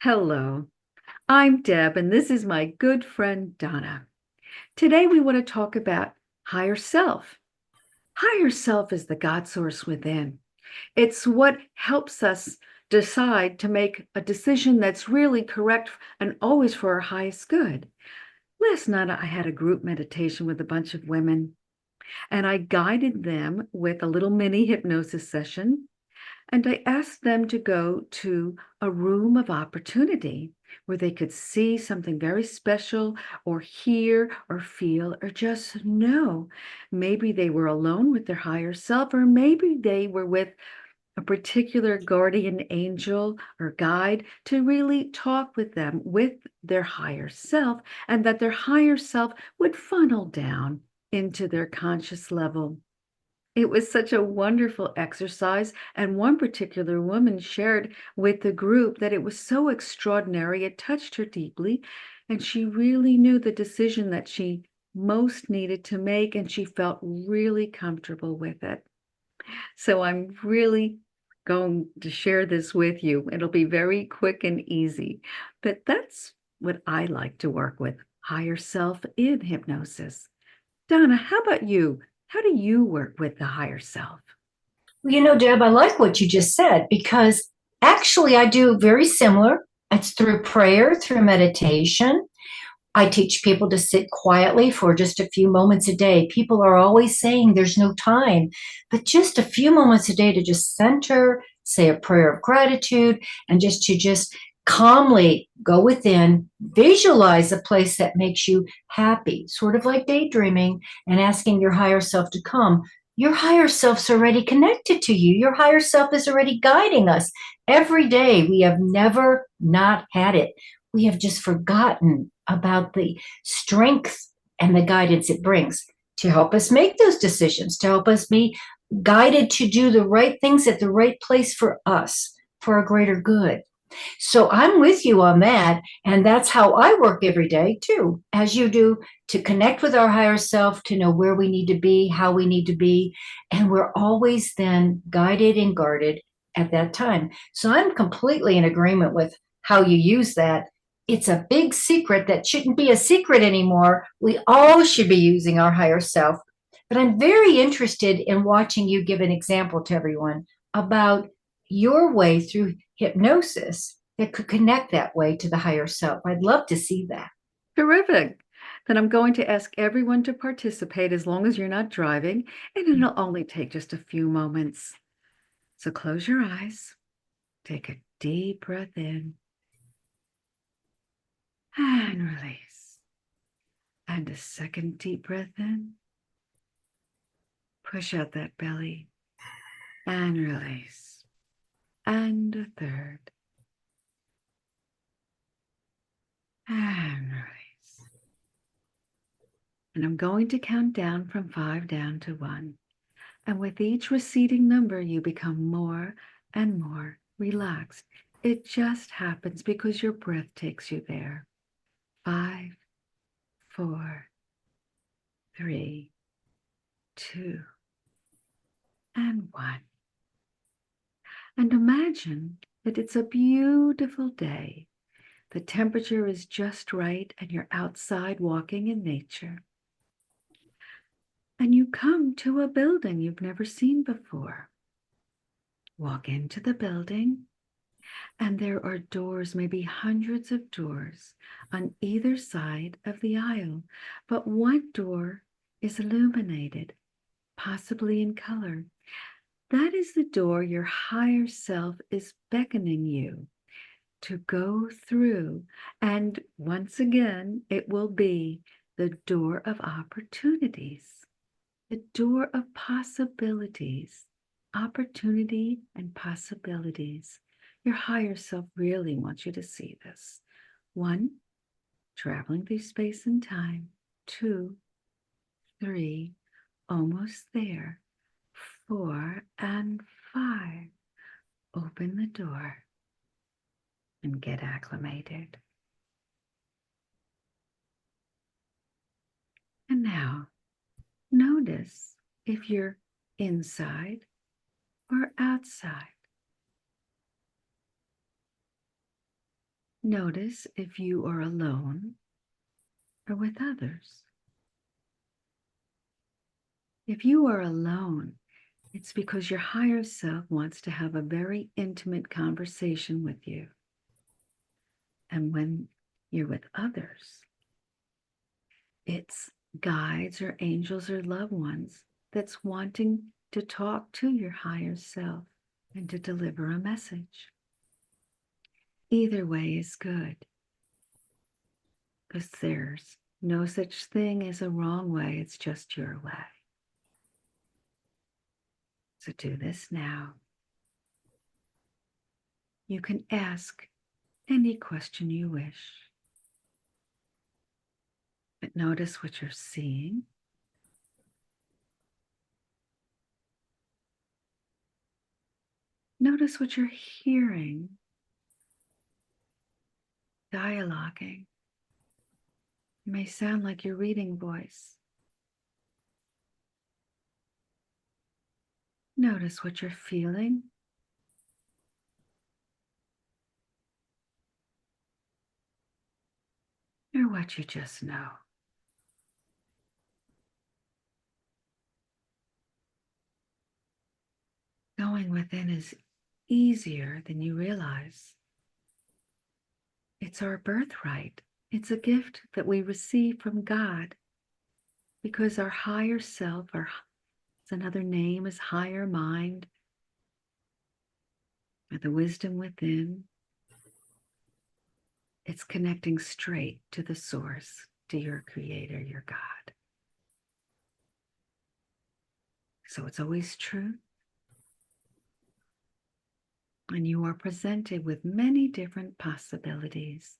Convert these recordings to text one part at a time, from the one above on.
Hello, I'm Deb, and this is my good friend Donna. Today, we want to talk about higher self. Higher self is the God source within. It's what helps us decide to make a decision that's really correct and always for our highest good. Last night, I had a group meditation with a bunch of women, and I guided them with a little mini hypnosis session. And I asked them to go to a room of opportunity where they could see something very special or hear or feel or just know. Maybe they were alone with their higher self, or maybe they were with a particular guardian angel or guide to really talk with them with their higher self, and that their higher self would funnel down into their conscious level. It was such a wonderful exercise, and one particular woman shared with the group that it was so extraordinary. It touched her deeply, and she really knew the decision that she most needed to make, and she felt really comfortable with it. So I'm really going to share this with you. It'll be very quick and easy, but that's what I like to work with, higher self in hypnosis. Donna, how about you? How do you work with the higher self? Deb, I like what you just said because actually I do very similar. It's through prayer, through meditation. I teach people to sit quietly for just a few moments a day. People are always saying there's no time, but just a few moments a day to just center, say a prayer of gratitude, and just calmly go within, visualize a place that makes you happy, sort of like daydreaming and asking your higher self to come. Your higher self's already connected to you. Your higher self is already guiding us. Every day we have never not had it. We have just forgotten about the strength and the guidance it brings to help us make those decisions, to help us be guided to do the right things at the right place for us, for a greater good. So I'm with you on that. And that's how I work every day, too, as you do, to connect with our higher self, to know where we need to be, how we need to be. And we're always then guided and guarded at that time. So I'm completely in agreement with how you use that. It's a big secret that shouldn't be a secret anymore. We all should be using our higher self. But I'm very interested in watching you give an example to everyone about your way through hypnosis that could connect that way to the higher self. I'd love to see that. Terrific. Then I'm going to ask everyone to participate as long as you're not driving, and it'll only take just a few moments. So close your eyes, take a deep breath in, and release. And a second deep breath in, push out that belly, and release. And a third, and release. And I'm going to count down from 5 down to 1. And with each receding number, you become more and more relaxed. It just happens because your breath takes you there. 5, 4, 3, 2, and 1. And imagine that it's a beautiful day. The temperature is just right, and you're outside walking in nature. And you come to a building you've never seen before. Walk into the building, and there are doors, maybe hundreds of doors on either side of the aisle. But one door is illuminated, possibly in color. That is the door your higher self is beckoning you to go through. And once again, it will be the door of opportunities, the door of possibilities, opportunity and possibilities. Your higher self really wants you to see this. 1, traveling through space and time. 2, 3, almost there. 4 and 5. Open the door and get acclimated. And now notice if you're inside or outside. Notice if you are alone or with others. If you are alone, it's because your higher self wants to have a very intimate conversation with you. And when you're with others, it's guides or angels or loved ones that's wanting to talk to your higher self and to deliver a message. Either way is good, because there's no such thing as a wrong way, it's just your way. So do this now. You can ask any question you wish, but notice what you're seeing. Notice what you're hearing, dialoguing. It may sound like your reading voice. Notice what you're feeling. Or what you just know. Going within is easier than you realize. It's our birthright. It's a gift that we receive from God because our higher self, it's another name is higher mind, or the wisdom within. It's connecting straight to the source, to your creator, your God. So it's always true. And you are presented with many different possibilities,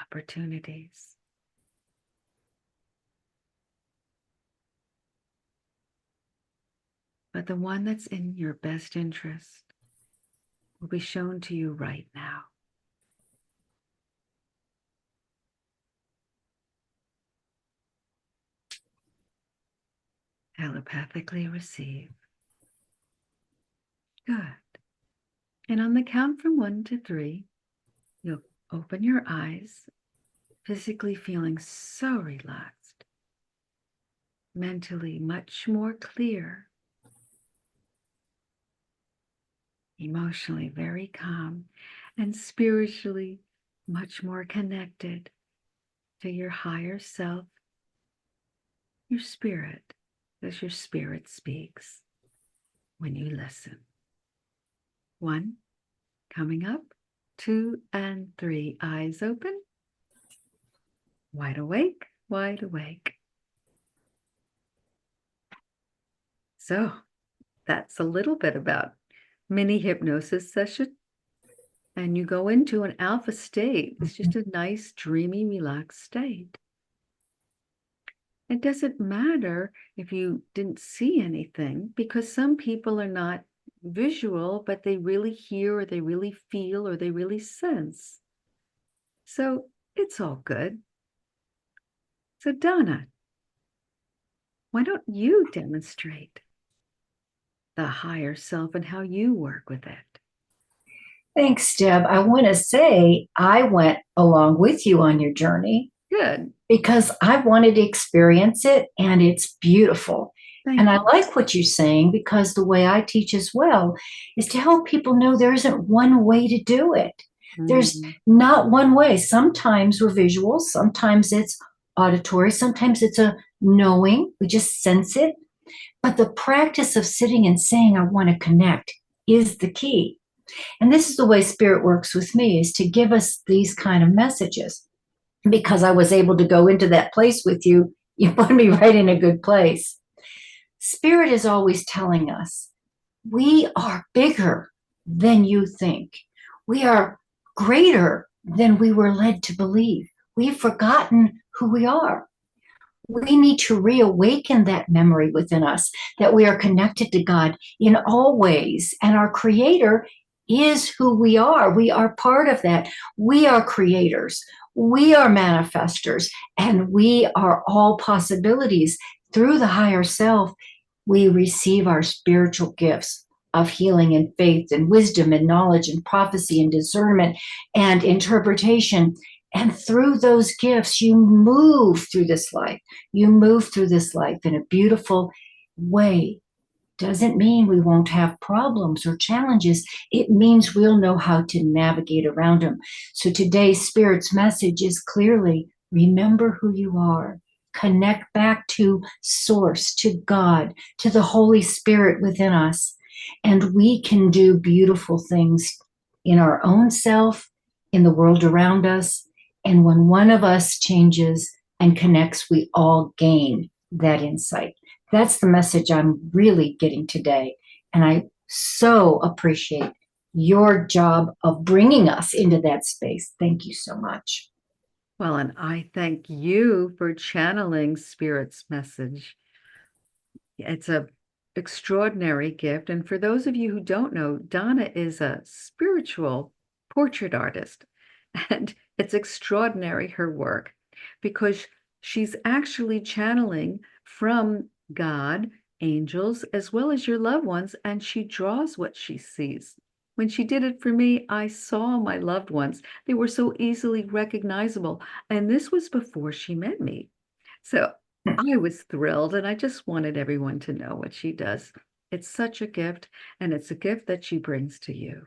opportunities. But the one that's in your best interest will be shown to you right now. Telepathically receive. Good. And on the count from 1 to 3, you'll open your eyes, physically feeling so relaxed, mentally much more clear, emotionally very calm, and spiritually much more connected to your higher self, your spirit, as your spirit speaks when you listen. 1, coming up, 2 and 3, eyes open, wide awake, wide awake. So that's a little bit about mini hypnosis session. And you go into an alpha state. It's just a nice, dreamy, relaxed state. It doesn't matter if you didn't see anything, because some people are not visual, but they really hear, or they really feel, or they really sense. So it's all good. So Donna, why don't you demonstrate the higher self and how you work with it? Thanks, Deb. I want to say I went along with you on your journey Good. because I wanted to experience it, and it's beautiful. And Thank I you. like what you're saying, because the way I teach as well is to help people know there isn't one way to do it. There's not one way. Sometimes we're visual, sometimes it's auditory, sometimes it's a knowing, we just sense it. But the practice of sitting and saying, I want to connect, is the key. And this is the way spirit works with me, is to give us these kind of messages. Because I was able to go into that place with you, you put me right in a good place. Spirit is always telling us, we are bigger than you think. We are greater than we were led to believe. We've forgotten who we are. We need to reawaken that memory within us, that we are connected to God in all ways. And our Creator is who we are. We are part of that. We are creators. We are manifestors. And we are all possibilities. Through the higher self, we receive our spiritual gifts. of healing and faith and wisdom and knowledge and prophecy and discernment and interpretation. And through those gifts, you move through this life. You move through this life in a beautiful way. Doesn't mean we won't have problems or challenges. It means we'll know how to navigate around them. So today's Spirit's message is clearly remember who you are. Connect back to Source, to God, to the Holy Spirit within us. And we can do beautiful things in our own self, in the world around us. And when one of us changes and connects, we all gain that insight. That's the message I'm really getting today. And I so appreciate your job of bringing us into that space. Thank you so much. Well, and I thank you for channeling Spirit's message. It's a extraordinary gift. And for those of you who don't know, Donna is a spiritual portrait artist. And it's extraordinary, her work, because she's actually channeling from God, angels, as well as your loved ones, and she draws what she sees. When she did it for me, I saw my loved ones. They were so easily recognizable. And this was before she met me. So I was thrilled, and I just wanted everyone to know what she does. It's such a gift, and it's a gift that she brings to you.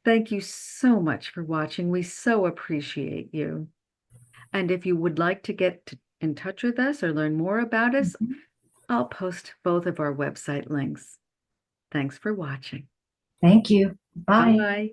Thank you so much for watching. We so appreciate you. And if you would like to in touch with us or learn more about us, I'll post both of our website links. Thanks for watching. Thank you. Bye. Bye.